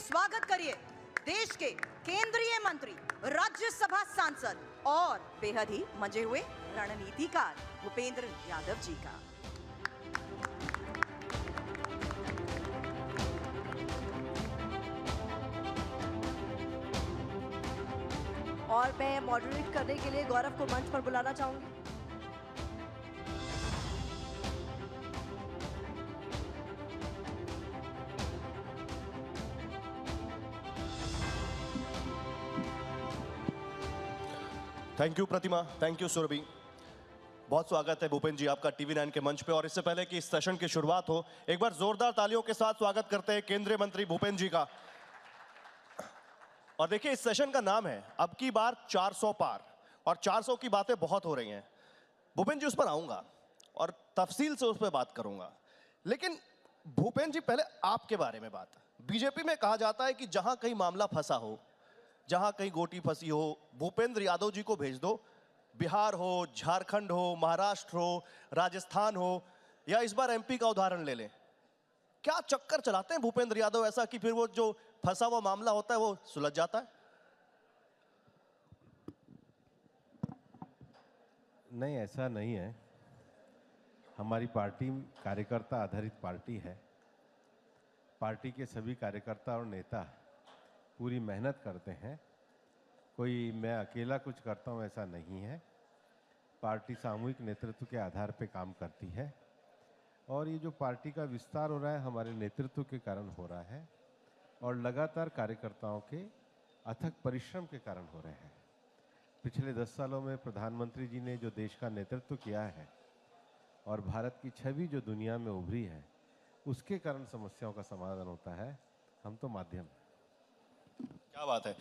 स्वागत करिए देश के केंद्रीय मंत्री, राज्यसभा सांसद और बेहद ही मंजे हुए रणनीतिकार भूपेंद्र यादव जी का। और मैं मॉडरेट करने के लिए गौरव को मंच पर बुलाना चाहूंगी। Thank you Pratima, thank you Surabhi. बहुत स्वागत है भूपेंद्र जी आपका TV9 के मंच पे। और इससे पहले कि इस सेशन की शुरुआत हो, एक बार जोरदार तालियों के साथ स्वागत करते हैं केंद्रीय मंत्री भूपेंद्र जी का। और देखिए, इस सेशन का नाम है अब की बार 400 पार, और 400 की बातें बहुत हो रही हैं। भूपेंद्र जी, उस पर आऊंगा और तफसील से उस पर बात करूंगा, लेकिन भूपेंद्र जी पहले आपके बारे में बात। बीजेपी में कहा जाता है कि जहां कहीं मामला फंसा हो, जहां कहीं गोटी फंसी हो, भूपेंद्र यादव जी को भेज दो। बिहार हो, झारखंड हो, महाराष्ट्र हो, राजस्थान हो, या इस बार MP का उदाहरण ले लें। क्या चक्कर चलाते हैं भूपेंद्र यादव ऐसा कि फिर वो जो फंसा हुआ मामला होता है वो सुलझ जाता है? नहीं, ऐसा नहीं है। हमारी पार्टी कार्यकर्ता आधारित पार्टी है। पार्टी के सभी कार्यकर्ता और नेता पूरी मेहनत करते हैं। कोई मैं अकेला कुछ करता हूं ऐसा नहीं है। पार्टी सामूहिक नेतृत्व के आधार पर काम करती है, और ये जो पार्टी का विस्तार हो रहा है हमारे नेतृत्व के कारण हो रहा है, और लगातार कार्यकर्ताओं के अथक परिश्रम के कारण हो रहे हैं। पिछले 10 सालों में प्रधानमंत्री जी ने जो देश का नेतृत्व किया है और भारत की छवि जो दुनिया में उभरी है, उसके कारण समस्याओं का समाधान होता है। हम तो माध्यम। क्या बात है।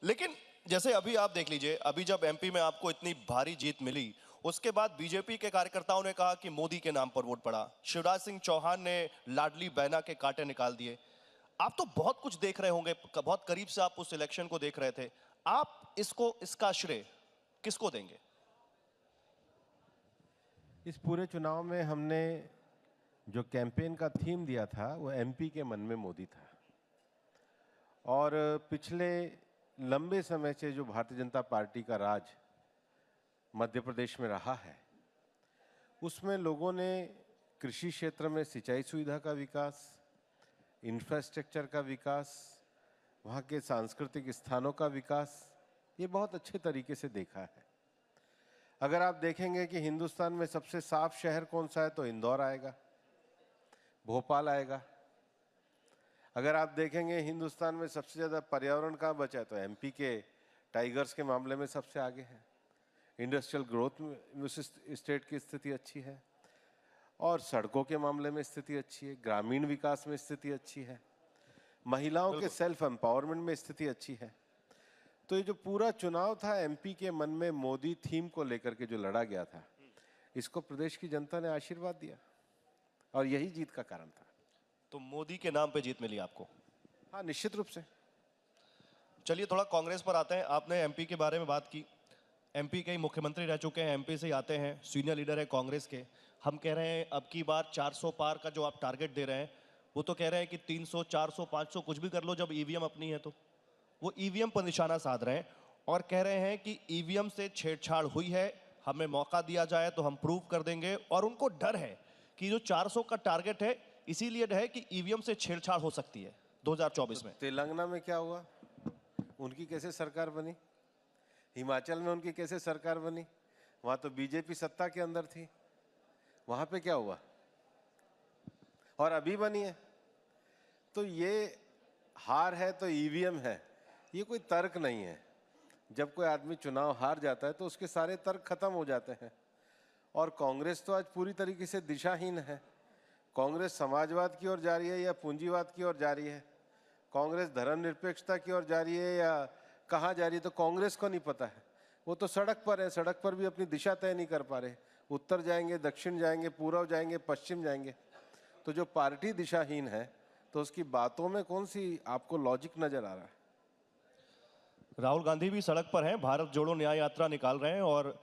लेकिन जैसे अभी आप देख लीजिए, अभी जब MP में आपको इतनी भारी जीत मिली, उसके बाद बीजेपी के कार्यकर्ताओं ने कहा कि मोदी के नाम पर वोट पड़ा। शिवराज सिंह चौहान ने लाडली बहना के कांटे निकाल दिए। आप तो बहुत कुछ देख रहे होंगे, बहुत करीब से आप उस इलेक्शन को देख रहे थे। आप इसका श्रेय किसको देंगे? इस पूरे चुनाव में हमने जो कैंपेन का थीम दिया था वो MP के मन में मोदी था। और पिछले लंबे समय से जो भारतीय जनता पार्टी का राज मध्य प्रदेश में रहा है, उसमें लोगों ने कृषि क्षेत्र में सिंचाई सुविधा का विकास, इंफ्रास्ट्रक्चर का विकास, वहाँ के सांस्कृतिक स्थानों का विकास, ये बहुत अच्छे तरीके से देखा है। अगर आप देखेंगे कि हिंदुस्तान में सबसे साफ शहर कौन सा है तो इंदौर आएगा, भोपाल आएगा। अगर आप देखेंगे हिंदुस्तान में सबसे ज़्यादा पर्यावरण कहाँ बचा है तो MP के टाइगर्स के मामले में सबसे आगे है। इंडस्ट्रियल ग्रोथ में उस स्टेट की स्थिति अच्छी है, और सड़कों के मामले में स्थिति अच्छी है, ग्रामीण विकास में स्थिति अच्छी है, महिलाओं के सेल्फ एम्पावरमेंट में स्थिति अच्छी है। तो ये जो पूरा चुनाव था MP के मन में मोदी थीम को लेकर के जो लड़ा गया था, इसको प्रदेश की जनता ने आशीर्वाद दिया, और यही जीत का कारण था। तो मोदी के नाम पे जीत मिली आपको? हाँ, निश्चित रूप से। चलिए थोड़ा कांग्रेस पर आते हैं। आपने MP के बारे में बात की। MP के ही मुख्यमंत्री रह चुके हैं, MP से ही आते हैं, सीनियर लीडर है कांग्रेस के। हम कह रहे हैं अब की बार 400 पार का जो आप टारगेट दे रहे हैं, वो तो कह रहे हैं कि 300, 400, 500 कुछ भी कर लो जब EVM अपनी है। तो वो EVM पर निशाना साध रहे हैं और कह रहे हैं कि EVM से छेड़छाड़ हुई है, हमें मौका दिया जाए तो हम प्रूव कर देंगे। और उनको डर है कि जो 400 का टारगेट है, इसीलिए है कि EVM से छेड़छाड़ हो सकती है 2024 में। तेलंगाना में क्या हुआ? उनकी कैसे सरकार बनी? हिमाचल में उनकी कैसे सरकार बनी? वहां तो बीजेपी सत्ता के अंदर थी। वहां पे क्या हुआ? और अभी बनी है। तो ये हार है तो EVM है, ये कोई तर्क नहीं है। जब कोई आदमी चुनाव हार जाता है तो उसके सारे तर्क खत्म हो जाते हैं। और कांग्रेस तो आज पूरी तरीके से दिशाहीन है। कांग्रेस समाजवाद की ओर जा रही है या पूंजीवाद की ओर जा रही है? कांग्रेस धर्मनिरपेक्षता की ओर जा रही है या कहाँ जा रही है? तो कांग्रेस को नहीं पता है। वो तो सड़क पर है, सड़क पर भी अपनी दिशा तय नहीं कर पा रहे। उत्तर जाएंगे, दक्षिण जाएंगे, पूर्व जाएंगे, पश्चिम जाएंगे। तो जो पार्टी दिशाहीन है तो उसकी बातों में कौन सी आपको लॉजिक नजर आ रहा है? राहुल गांधी भी सड़क पर हैं, भारत जोड़ो न्याय यात्रा निकाल रहे हैं और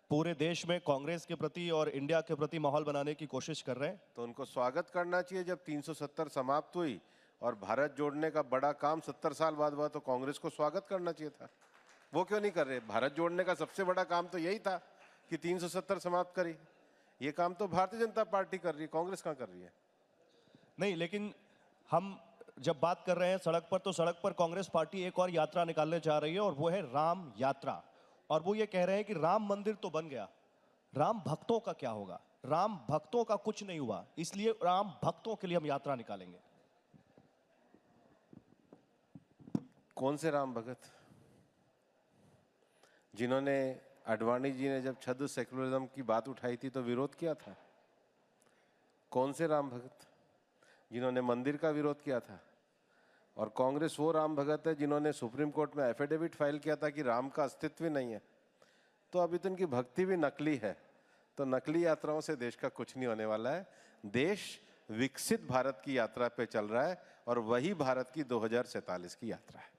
पूरे देश में कांग्रेस के प्रति और इंडिया के प्रति माहौल बनाने की कोशिश कर रहे हैं। तो उनको स्वागत करना चाहिए। जब 370 समाप्त हुई और भारत जोड़ने का बड़ा काम 70 साल बाद हुआ, तो कांग्रेस को स्वागत करना चाहिए था। वो क्यों नहीं कर रहे? भारत जोड़ने का सबसे बड़ा काम तो यही था कि 370 समाप्त करी। ये काम तो भारतीय जनता पार्टी कर रही है, कांग्रेस कहाँ कर रही है? नहीं, लेकिन हम जब बात कर रहे हैं सड़क पर, तो सड़क पर कांग्रेस पार्टी एक और यात्रा निकालने जा रही है और वो है राम यात्रा। और वो ये कह रहे हैं कि राम मंदिर तो बन गया, राम भक्तों का क्या होगा? राम भक्तों का कुछ नहीं हुआ, इसलिए राम भक्तों के लिए हम यात्रा निकालेंगे। कौन से राम भगत? जिन्होंने, आडवाणी जी ने जब छद्म सेकुलरिज्म की बात उठाई थी तो विरोध किया था। कौन से राम भगत जिन्होंने मंदिर का विरोध किया था? और कांग्रेस वो राम भगत है जिन्होंने सुप्रीम कोर्ट में एफिडेविट फाइल किया था कि राम का अस्तित्व ही नहीं है। तो अभी तो इनकी भक्ति भी नकली है। तो नकली यात्राओं से देश का कुछ नहीं होने वाला है। देश विकसित भारत की यात्रा पे चल रहा है और वही भारत की 2047 की यात्रा है।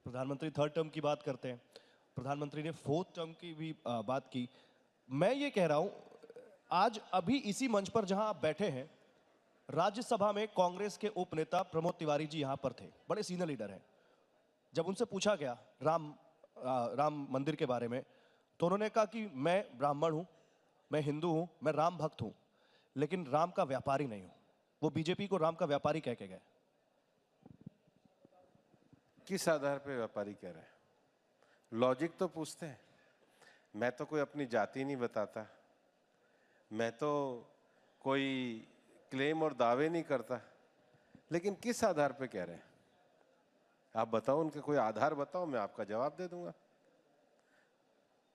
प्रधानमंत्री थर्ड टर्म की बात करते हैं, प्रधानमंत्री ने फोर्थ टर्म की भी बात की। मैं ये कह रहा हूं, आज अभी इसी मंच पर जहां आप बैठे हैं, राज्यसभा में कांग्रेस के उपनेता प्रमोद तिवारी जी यहां पर थे, बड़े सीनियर लीडर हैं। जब उनसे पूछा गया राम मंदिर के बारे में, तो उन्होंने कहा कि मैं ब्राह्मण हूं, मैं हिंदू हूं, मैं राम भक्त हूं, लेकिन राम का व्यापारी नहीं हूं। वो बीजेपी को राम का व्यापारी कह के गए। किस आधार पे व्यापारी कह रहे हैं? लॉजिक तो पूछते हैं। मैं तो कोई अपनी जाति नहीं बताता, मैं तो कोई क्लेम और दावे नहीं करता, लेकिन किस आधार पे कह रहे हैं? आप बताओ, उनके कोई आधार बताओ, मैं आपका जवाब दे दूंगा।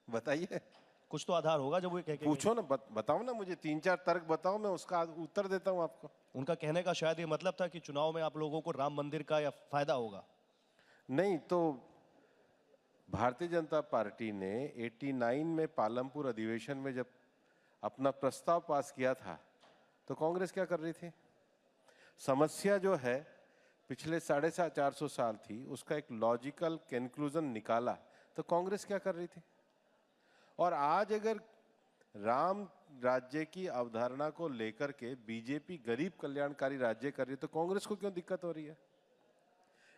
बताइए, कुछ तो आधार होगा जब वो कह के पूछो ना, बताओ ना, मुझे 3-4 तर्क बताओ, मैं उसका उत्तर देता हूं आपको। उनका कहने का शायद ये मतलब था कि चुनाव में आप लोगों को राम मंदिर का या फायदा होगा। नहीं तो भारतीय जनता पार्टी ने 89 में पालमपुर अधिवेशन में जब अपना प्रस्ताव पास किया था तो कांग्रेस क्या कर रही थी? समस्या जो है पिछले 450 साल थी, उसका एक लॉजिकल कंक्लूजन निकाला तो कांग्रेस क्या कर रही थी? और आज अगर राम राज्य की अवधारणा को लेकर के बीजेपी गरीब कल्याणकारी राज्य कर रही है तो कांग्रेस को क्यों दिक्कत हो रही है?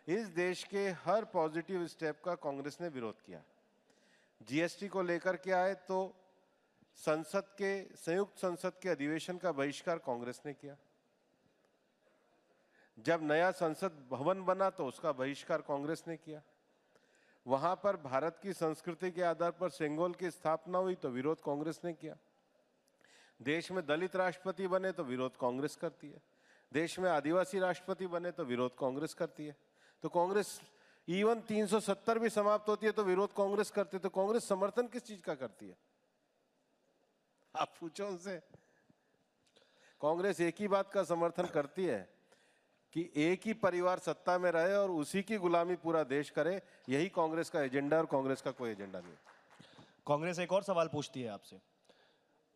इस देश के हर पॉजिटिव स्टेप का कांग्रेस ने विरोध किया। जीएसटी को लेकर के आए तो संयुक्त संसद के अधिवेशन का बहिष्कार कांग्रेस ने किया। जब नया संसद भवन बना तो उसका बहिष्कार कांग्रेस ने किया। वहां पर भारत की संस्कृति के आधार पर सेंगोल की स्थापना हुई तो विरोध कांग्रेस ने किया। देश में दलित राष्ट्रपति बने तो विरोध कांग्रेस करती है। देश में आदिवासी राष्ट्रपति बने तो विरोध कांग्रेस करती है। तो कांग्रेस इवन 370 भी समाप्त होती है तो विरोध कांग्रेस करती है। तो कांग्रेस समर्थन किस चीज का करती है? आप पूछो उनसे। कांग्रेस एक ही बात का समर्थन करती है कि एक ही परिवार सत्ता में रहे और उसी की गुलामी पूरा देश करे। यही कांग्रेस का एजेंडा और कांग्रेस का कोई एजेंडा नहीं। कांग्रेस एक और सवाल पूछती है आपसे,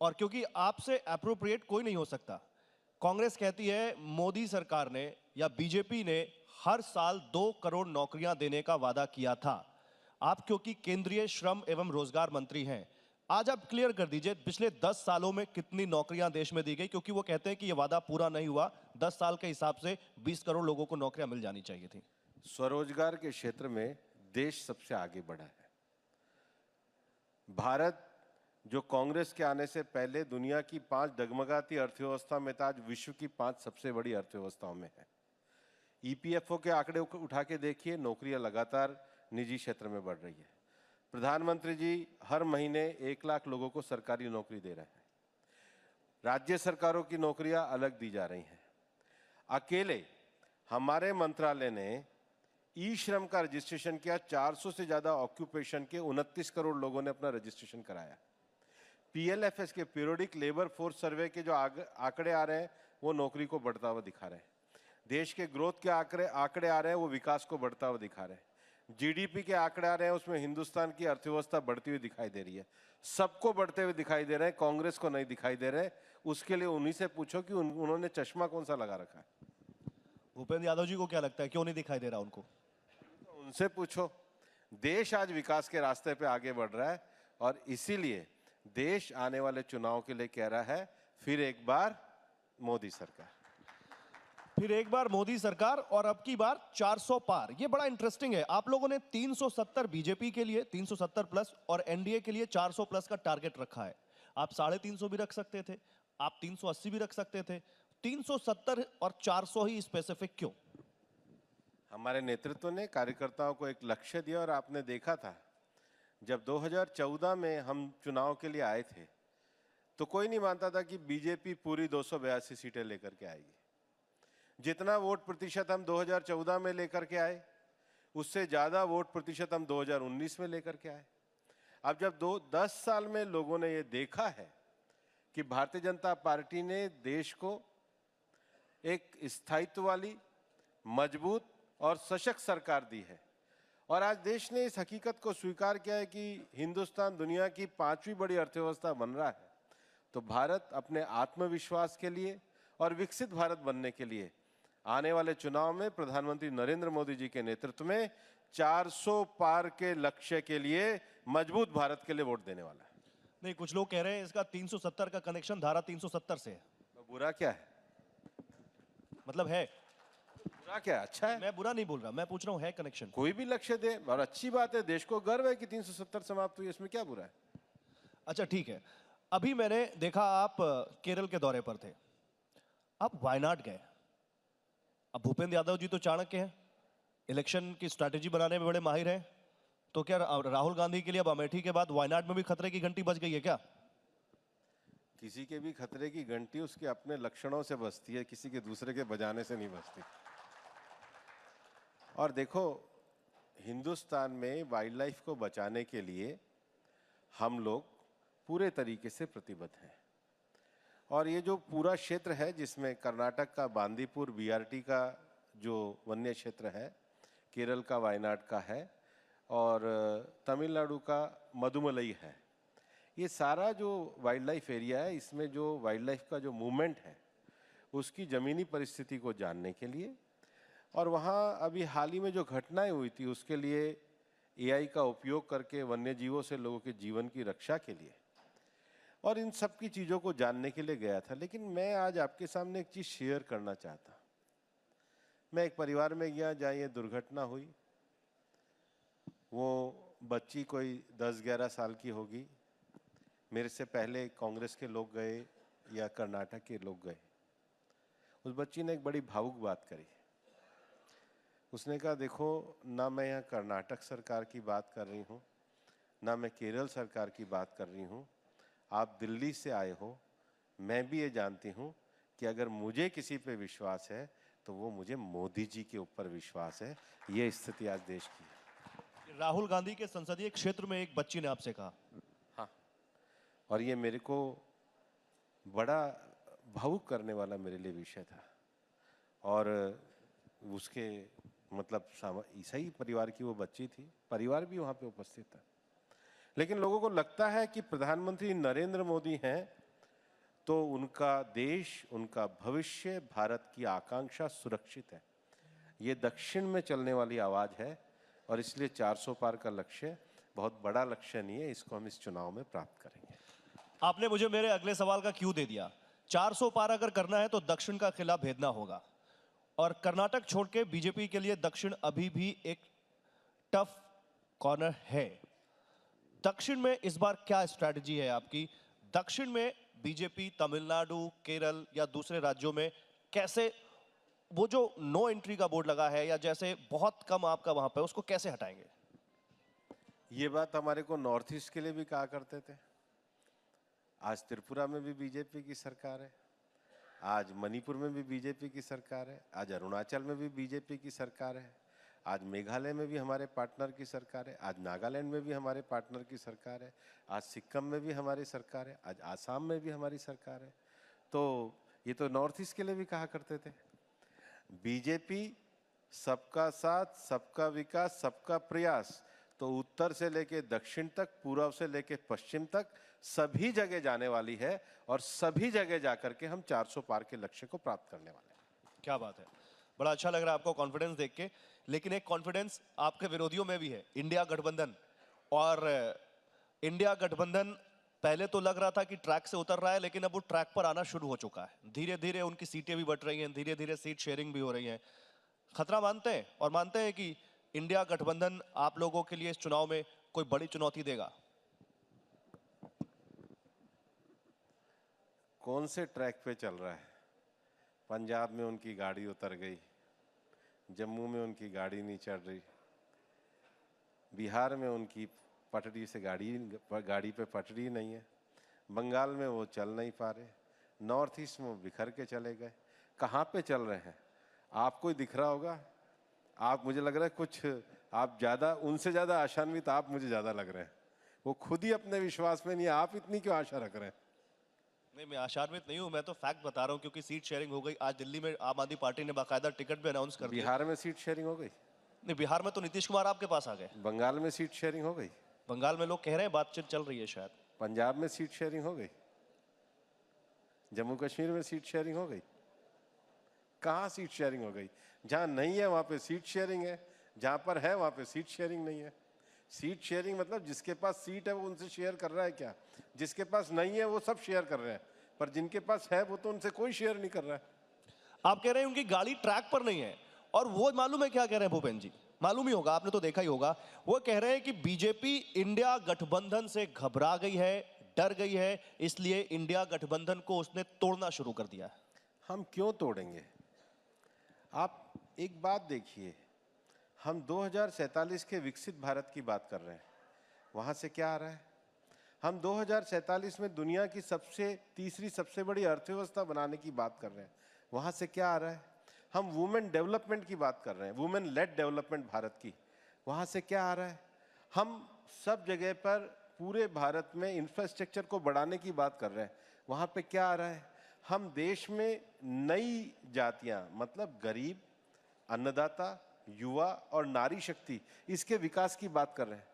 और क्योंकि आपसे एप्रोप्रिएट कोई नहीं हो सकता, कांग्रेस कहती है मोदी सरकार ने या बीजेपी ने हर साल 2 करोड़ नौकरियां देने का वादा किया था। आप क्योंकि केंद्रीय श्रम एवं रोजगार मंत्री हैं, आज आप क्लियर कर दीजिए पिछले 10 सालों में कितनी नौकरियां देश में दी गई, क्योंकि वो कहते हैं कि ये वादा पूरा नहीं हुआ। 10 साल के हिसाब से 20 करोड़ लोगों को नौकरियां मिल जानी चाहिए थी। स्वरोजगार के क्षेत्र में देश सबसे आगे बढ़ा है। भारत जो कांग्रेस के आने से पहले दुनिया की 5 डगमगाती अर्थव्यवस्था में था, आज विश्व की 5 सबसे बड़ी अर्थव्यवस्थाओं में है। ईपीएफओ के आंकड़े उठा के देखिए, नौकरियां लगातार निजी क्षेत्र में बढ़ रही है। प्रधानमंत्री जी हर महीने 1 लाख लोगों को सरकारी नौकरी दे रहे हैं। राज्य सरकारों की नौकरियां अलग दी जा रही हैं। अकेले हमारे मंत्रालय ने ई श्रम का रजिस्ट्रेशन किया। 400 से ज्यादा ऑक्यूपेशन के 29 करोड़ लोगों ने अपना रजिस्ट्रेशन कराया। पीएलएफएस के पीरियोडिक लेबर फोर्स सर्वे के जो आंकड़े आ रहे हैं वो नौकरी को बढ़ता हुआ दिखा रहे हैं। देश के ग्रोथ के आंकड़े आ रहे हैं वो विकास को बढ़ता हुआ दिखा रहे हैं। जीडीपी के आंकड़े आ रहे हैं, उसमें हिंदुस्तान की अर्थव्यवस्था बढ़ती हुई दिखाई दे रही है। सबको बढ़ते हुए दिखाई दे रहे हैं, कांग्रेस को नहीं दिखाई दे रहे। उसके लिए उन्हीं से पूछो कि उन्होंने चश्मा कौन सा लगा रखा है। भूपेंद्र यादव जी को क्या लगता है क्यों नहीं दिखाई दे रहा उनको? उनसे पूछो। देश आज विकास के रास्ते पे आगे बढ़ रहा है और इसीलिए देश आने वाले चुनाव के लिए कह रहा है फिर एक बार मोदी सरकार। फिर एक बार मोदी सरकार और अब की बार 400 पार। ये बड़ा इंटरेस्टिंग है। आप लोगों ने 370 बीजेपी के लिए 370 प्लस और एनडीए के लिए 400 प्लस का टारगेट रखा है। आप 350 भी रख सकते थे, आप 380 भी रख सकते थे। 370 और 400 ही स्पेसिफिक क्यों? हमारे नेतृत्व ने कार्यकर्ताओं को एक लक्ष्य दिया और आपने देखा था जब 2014 में हम चुनाव के लिए आए थे तो कोई नहीं मानता था कि बीजेपी पूरी 282 सीटें लेकर के आएगी। जितना वोट प्रतिशत हम 2014 में लेकर के आए उससे ज्यादा वोट प्रतिशत हम 2019 में लेकर के आए। अब जब 10 साल में लोगों ने ये देखा है कि भारतीय जनता पार्टी ने देश को एक स्थायित्व वाली, मजबूत और सशक्त सरकार दी है और आज देश ने इस हकीकत को स्वीकार किया है कि हिंदुस्तान दुनिया की 5वीं बड़ी अर्थव्यवस्था बन रहा है, तो भारत अपने आत्मविश्वास के लिए और विकसित भारत बनने के लिए आने वाले चुनाव में प्रधानमंत्री नरेंद्र मोदी जी के नेतृत्व में 400 पार के लक्ष्य के लिए मजबूत भारत के लिए वोट देने वाला है। नहीं, कुछ लोग कह रहे हैं इसका 370 का कनेक्शन धारा 370 से है। तो बुरा क्या है? मतलब है? बुरा क्या है? अच्छा है। मैं बुरा नहीं बोल रहा, मैं पूछ रहा हूं है कनेक्शन। कोई भी लक्ष्य दे और अच्छी बात है, देश को गर्व है कि 370 समाप्त हुई, इसमें क्या बुरा है? अच्छा ठीक है। अभी मैंने देखा आप केरल के दौरे पर थे, आप वायनाड गए। अब भूपेंद्र यादव जी तो चाणक्य हैं, इलेक्शन की स्ट्रैटेजी बनाने में बड़े माहिर हैं, तो क्या राहुल गांधी के लिए अब अमेठी के बाद वायनाड में भी खतरे की घंटी बज गई है क्या? किसी के भी खतरे की घंटी उसके अपने लक्षणों से बजती है, किसी के दूसरे के बजाने से नहीं बजती। और देखो, हिंदुस्तान में वाइल्ड लाइफ को बचाने के लिए हम लोग पूरे तरीके से प्रतिबद्ध हैं और ये जो पूरा क्षेत्र है जिसमें कर्नाटक का बांदीपुर बीआरटी का जो वन्य क्षेत्र है, केरल का वायनाड का है और तमिलनाडु का मदुमलई है, ये सारा जो वाइल्ड लाइफ एरिया है, इसमें जो वाइल्ड लाइफ का जो मूवमेंट है उसकी ज़मीनी परिस्थिति को जानने के लिए और वहाँ अभी हाल ही में जो घटनाएं हुई थी उसके लिए एआई का उपयोग करके वन्य जीवों से लोगों के जीवन की रक्षा के लिए और इन सब की चीज़ों को जानने के लिए गया था। लेकिन मैं आज आपके सामने एक चीज़ शेयर करना चाहता। मैं एक परिवार में गया जहाँ ये दुर्घटना हुई। वो बच्ची कोई 10-11 साल की होगी। मेरे से पहले कांग्रेस के लोग गए या कर्नाटक के लोग गए। उस बच्ची ने एक बड़ी भावुक बात करी। उसने कहा, देखो ना मैं यहाँ कर्नाटक सरकार की बात कर रही हूँ, ना मैं केरल सरकार की बात कर रही हूँ, आप दिल्ली से आए हो। मैं भी ये जानती हूँ कि अगर मुझे किसी पे विश्वास है तो वो मुझे मोदी जी के ऊपर विश्वास है। ये स्थिति आज देश की है। राहुल गांधी के संसदीय क्षेत्र में एक बच्ची ने आपसे कहा। हाँ, और ये मेरे को बड़ा भावुक करने वाला मेरे लिए विषय था और उसके मतलब ईसाई परिवार की वो बच्ची थी, परिवार भी वहाँ पे उपस्थित था। लेकिन लोगों को लगता है कि प्रधानमंत्री नरेंद्र मोदी हैं तो उनका देश, उनका भविष्य, भारत की आकांक्षा सुरक्षित है। ये दक्षिण में चलने वाली आवाज है और इसलिए 400 पार का लक्ष्य बहुत बड़ा लक्ष्य नहीं है, इसको हम इस चुनाव में प्राप्त करेंगे। आपने मुझे मेरे अगले सवाल का क्यों दे दिया। 400 पार अगर करना है तो दक्षिण का किला भेदना होगा और कर्नाटक छोड़ के बीजेपी के लिए दक्षिण अभी भी एक टफ कॉर्नर है। दक्षिण में इस बार क्या स्ट्रैटेजी है आपकी? दक्षिण में बीजेपी तमिलनाडु, केरल या दूसरे राज्यों में कैसे वो जो नो एंट्री का बोर्ड लगा है या जैसे बहुत कम आपका वहां पे, उसको कैसे हटाएंगे? ये बात हमारे को नॉर्थ ईस्ट के लिए भी कहा करते थे। आज त्रिपुरा में भी बीजेपी की सरकार है, आज मणिपुर में भी बीजेपी की सरकार है, आज अरुणाचल में भी बीजेपी की सरकार है, आज मेघालय में भी हमारे पार्टनर की सरकार है, आज नागालैंड में भी हमारे पार्टनर की सरकार है, आज सिक्किम में भी हमारी सरकार है, आज आसाम में भी हमारी सरकार है। तो ये तो नॉर्थ ईस्ट के लिए भी कहा करते थे। बीजेपी सबका साथ, सबका विकास, सबका प्रयास, तो उत्तर से लेके दक्षिण तक, पूर्व से लेके पश्चिम तक सभी जगह जाने वाली है और सभी जगह जाकर के हम 400 पार के लक्ष्य को प्राप्त करने वाले हैं। क्या बात है, बड़ा अच्छा लग रहा है आपको कॉन्फिडेंस देख के। लेकिन एक कॉन्फिडेंस आपके विरोधियों में भी है, इंडिया गठबंधन। और इंडिया गठबंधन पहले तो लग रहा था कि ट्रैक से उतर रहा है, लेकिन अब वो ट्रैक पर आना शुरू हो चुका है। धीरे धीरे उनकी सीटें भी बढ़ रही हैं, धीरे धीरे सीट शेयरिंग भी हो रही है। खतरा मानते हैं और मानते हैं कि इंडिया गठबंधन आप लोगों के लिए इस चुनाव में कोई बड़ी चुनौती देगा? कौन से ट्रैक पे चल रहा है? पंजाब में उनकी गाड़ी उतर गई, जम्मू में उनकी गाड़ी नहीं चल रही, बिहार में उनकी पटरी से गाड़ी पे पटरी नहीं है, बंगाल में वो चल नहीं पा रहे, नॉर्थ ईस्ट में वो बिखर के चले गए। कहाँ पे चल रहे हैं? आपको ही दिख रहा होगा। आप, मुझे लग रहा है कुछ आप ज़्यादा, उनसे ज़्यादा आशान्वित आप मुझे ज़्यादा लग रहे हैं। वो खुद ही अपने विश्वास में नहीं है, आप इतनी क्यों आशा रख रहे हैं? नहीं, मैं आशान्वित नहीं हूं, मैं तो फैक्ट बता रहा हूं, क्योंकि सीट शेयरिंग हो गई। आज दिल्ली में आम आदमी पार्टी ने बाकायदा टिकट भी अनाउंस कर दिया। बिहार में सीट शेयरिंग हो गई? नहीं, बिहार में तो नीतीश कुमार आपके पास आ गए। बंगाल में सीट शेयरिंग हो गई? बंगाल में लोग कह रहे हैं बातचीत चल रही है शायद। पंजाब में सीट शेयरिंग हो गई? जम्मू कश्मीर में सीट शेयरिंग हो गई? कहाँ सीट शेयरिंग हो गई? जहाँ नहीं है वहाँ पे सीट शेयरिंग है, जहाँ पर है वहाँ पे सीट शेयरिंग नहीं है। सीट शेयरिंग मतलब जिसके पास सीट है वो उनसे शेयर कर रहा है क्या? जिसके पास नहीं है वो सब शेयर कर रहे हैं, पर जिनके पास है वो तो उनसे कोई शेयर नहीं कर रहा है। आप कह रहे हैं उनकी गाड़ी ट्रैक पर नहीं है, और वो मालूम है क्या कह रहे हैं भूपेंद्र जी? मालूम ही होगा, आपने तो देखा ही होगा। वो कह रहे हैं कि बीजेपी इंडिया गठबंधन से घबरा गई है, डर गई है, इसलिए इंडिया गठबंधन को उसने तोड़ना शुरू कर दिया है। हम क्यों तोड़ेंगे? आप एक बात देखिए, हम 2047 के विकसित भारत की बात कर रहे हैं, वहाँ से क्या आ रहा है? हम 2047 में दुनिया की तीसरी सबसे बड़ी अर्थव्यवस्था बनाने की बात कर रहे हैं, वहाँ से क्या आ रहा है? हम वुमेन डेवलपमेंट की बात कर रहे हैं, वुमेन लेड डेवलपमेंट भारत की, वहाँ से क्या आ रहा है? हम सब जगह पर पूरे भारत में इंफ्रास्ट्रक्चर को बढ़ाने की बात कर रहे हैं, वहाँ पे क्या आ रहा है? हम देश में नई जातियाँ, मतलब गरीब, अन्नदाता, युवा और नारी शक्ति, इसके विकास की बात कर रहे हैं।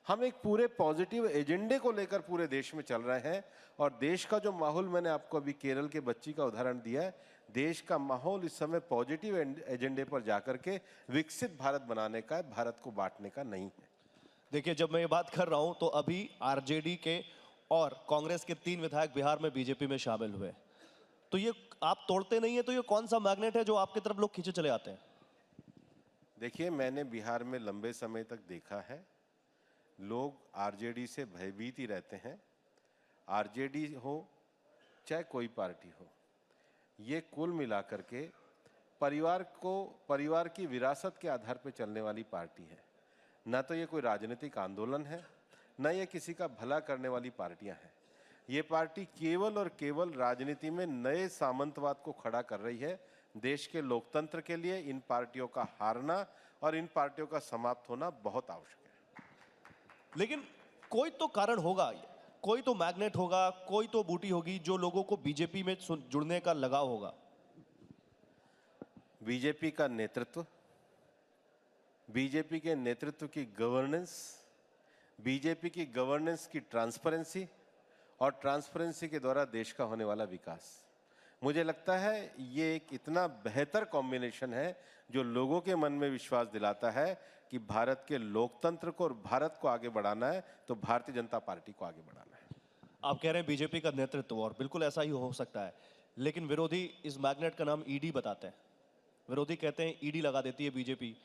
हम एक पूरे पॉजिटिव एजेंडे को लेकर पूरे देश में चल रहे हैं, और देश का जो माहौल, मैंने आपको अभी केरल के बच्ची का उदाहरण दिया है, देश का माहौल इस समय पॉजिटिव एजेंडे पर जाकर के विकसित भारत बनाने का है, भारत को बांटने का नहीं है। देखिए, जब मैं ये बात कर रहा हूं तो अभी आरजेडी के और कांग्रेस के 3 विधायक बिहार में बीजेपी में शामिल हुए, तो ये आप तोड़ते नहीं है, तो ये कौन सा मैग्नेट है जो आपकी तरफ लोग खींचे चले आते हैं? देखिए, मैंने बिहार में लंबे समय तक देखा है, लोग आरजेडी से भयभीत ही रहते हैं। आरजेडी हो चाहे कोई पार्टी हो, ये कुल मिलाकर के परिवार की विरासत के आधार पर चलने वाली पार्टी है। ना तो ये कोई राजनीतिक आंदोलन है, ना ये किसी का भला करने वाली पार्टियां हैं। ये पार्टी केवल और केवल राजनीति में नए सामंतवाद को खड़ा कर रही है। देश के लोकतंत्र के लिए इन पार्टियों का हारना और इन पार्टियों का समाप्त होना बहुत आवश्यक है। लेकिन कोई तो कारण होगा, कोई तो मैग्नेट होगा, कोई तो बूटी होगी जो लोगों को बीजेपी में जुड़ने का लगाव होगा। बीजेपी का नेतृत्व, बीजेपी के नेतृत्व की गवर्नेंस, बीजेपी की गवर्नेंस की ट्रांसपेरेंसी, और ट्रांसपेरेंसी के द्वारा देश का होने वाला विकास। मुझे लगता है ये एक इतना बेहतर कॉम्बिनेशन है जो लोगों के मन में विश्वास दिलाता है कि भारत के लोकतंत्र को और भारत को आगे बढ़ाना है तो भारतीय जनता पार्टी को आगे बढ़ाना है। आप कह रहे हैं बीजेपी का नेतृत्व, और बिल्कुल ऐसा ही हो सकता है, लेकिन विरोधी इस मैग्नेट का नाम ईडी बताते हैं। विरोधी कहते हैं ईडी लगा देती है बीजेपी।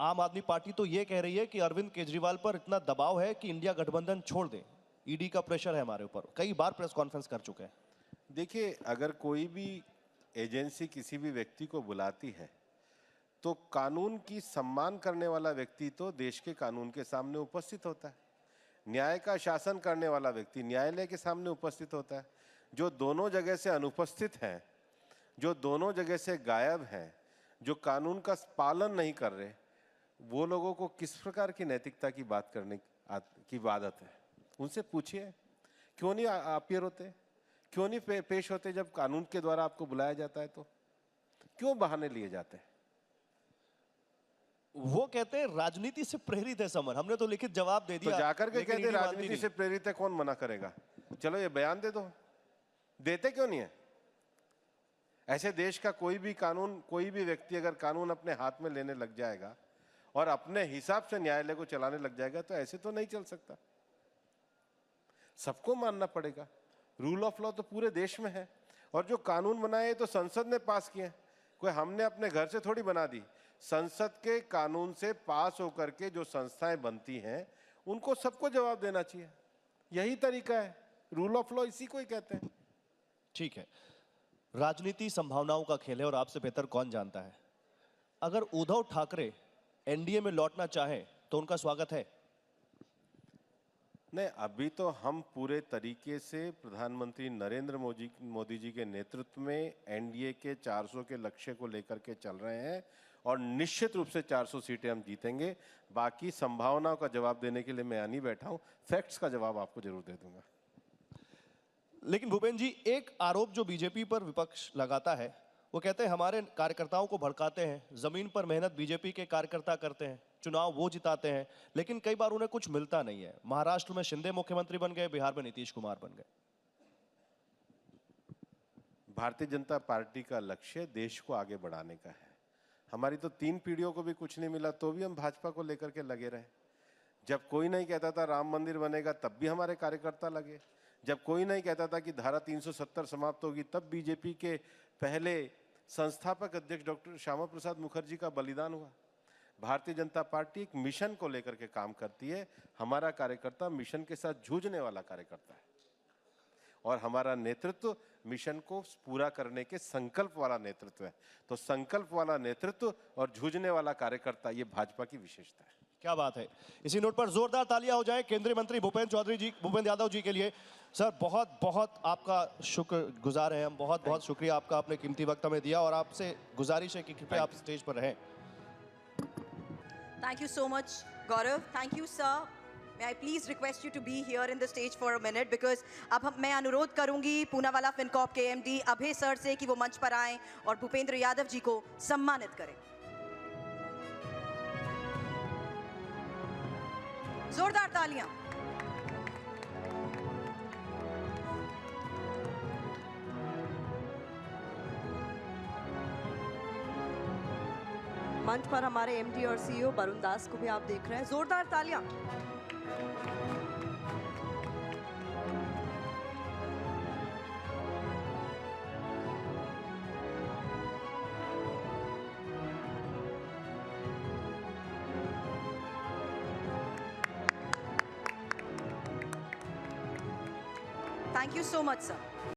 आम आदमी पार्टी तो ये कह रही है कि अरविंद केजरीवाल पर इतना दबाव है कि इंडिया गठबंधन छोड़ दे, ईडी का प्रेशर है हमारे ऊपर। कई बार प्रेस कॉन्फ्रेंस कर चुके हैं। देखिए, अगर कोई भी एजेंसी किसी भी व्यक्ति को बुलाती है तो कानून की सम्मान करने वाला व्यक्ति तो देश के कानून के सामने उपस्थित होता है, न्याय का शासन करने वाला व्यक्ति न्यायालय के सामने उपस्थित होता है। जो दोनों जगह से अनुपस्थित हैं, जो दोनों जगह से गायब हैं, जो कानून का पालन नहीं कर रहे, वो लोगों को किस प्रकार की नैतिकता की बात करने की आदत है? उनसे पूछिए, क्यों नहीं अपीयर होते, क्यों नहीं पेश होते जब कानून के द्वारा आपको बुलाया जाता है? तो क्यों बहाने लिए जाते हैं? वो कहते हैं राजनीति से प्रेरित है समर। हमने तो लिखित जवाब दे दिया, तो जाकर के लेकिन कहते ईडी मानती राजनीति नहीं। से प्रेरित है, कौन मना करेगा? चलो ये बयान दे दो, देते क्यों नहीं है? ऐसे देश का कोई भी कानून, कोई भी व्यक्ति अगर कानून अपने हाथ में लेने लग जाएगा और अपने हिसाब से न्यायालय को चलाने लग जाएगा तो ऐसे तो नहीं चल सकता। सबको मानना पड़ेगा। रूल ऑफ लॉ तो पूरे देश में है, और जो कानून बनाए तो संसद ने पास किए हैं, कोई हमने अपने घर से थोड़ी बना दी। संसद के कानून से पास होकर के जो संस्थाएं बनती हैं उनको सबको जवाब देना चाहिए, यही तरीका है। रूल ऑफ लॉ इसी को ही कहते हैं। ठीक है, राजनीति संभावनाओं का खेल है और आपसे बेहतर कौन जानता है। अगर उद्धव ठाकरे एनडीए में लौटना चाहें तो उनका स्वागत है। नहीं, अभी तो हम पूरे तरीके से प्रधानमंत्री नरेंद्र मोदी जी के नेतृत्व में एनडीए के 400 के लक्ष्य को लेकर के चल रहे हैं, और निश्चित रूप से 400 सीटें हम जीतेंगे। बाकी संभावनाओं का जवाब देने के लिए मैं यहाँ नहीं बैठा हूँ, फैक्ट्स का जवाब आपको जरूर दे दूंगा। लेकिन भूपेंद्र जी, एक आरोप जो बीजेपी पर विपक्ष लगाता है, वो कहते हैं हमारे कार्यकर्ताओं को भड़काते हैं, जमीन पर मेहनत बीजेपी के कार्यकर्ता करते हैं, चुनाव वो जिताते हैं, लेकिन कई बार उन्हें कुछ मिलता नहीं है। महाराष्ट्र में शिंदे मुख्यमंत्री बन गए, बिहार में नीतीश कुमार बन गए। भारतीय जनता पार्टी का लक्ष्य देश को आगे बढ़ाने का है। हमारी तो 3 पीढ़ियों को भी कुछ नहीं मिला, तो भी हम भाजपा को लेकर के लगे रहे। जब कोई नहीं कहता था राम मंदिर बनेगा, तब भी हमारे कार्यकर्ता लगे। जब कोई नहीं कहता था कि धारा 370 समाप्त होगी, तब बीजेपी के पहले संस्थापक अध्यक्ष डॉक्टर श्यामा प्रसाद मुखर्जी का बलिदान हुआ। भारतीय जनता पार्टी एक मिशन को लेकर के काम करती है। हमारा कार्यकर्ता मिशन के साथ जूझने वाला कार्यकर्ता है, और हमारा नेतृत्व मिशन को पूरा करने के संकल्प वाला नेतृत्व है। तो संकल्प वाला नेतृत्व और जूझने वाला कार्यकर्ता, ये भाजपा की विशेषता है। क्या बात है। इसी नोट पर जोरदार तालियां हो जाए केंद्रीय मंत्री भूपेंद्र यादव जी के लिए। सर, बहुत बहुत आपका शुक्रगुजार हैं हम, बहुत बहुत शुक्रिया आपका, आपने कीमती वक्त हमें दिया, और आपसे गुजारिश है कि कृपया आप स्टेज पर रहें। Thank you so much, Gaurav. Thank you, sir. May I please request you to be here in the stage for a minute, because अब मैं अनुरोध करूंगी पूनावाला फिनकॉर्प के एमडी अभय सर से कि वो मंच पर आएं और भूपेंद्र यादव जी को सम्मानित करें। जोरदार तालियां। मंच पर हमारे एमडी और सीईओ वरुण दास को भी आप देख रहे हैं, जोरदार तालियां। Thank you so much, sir.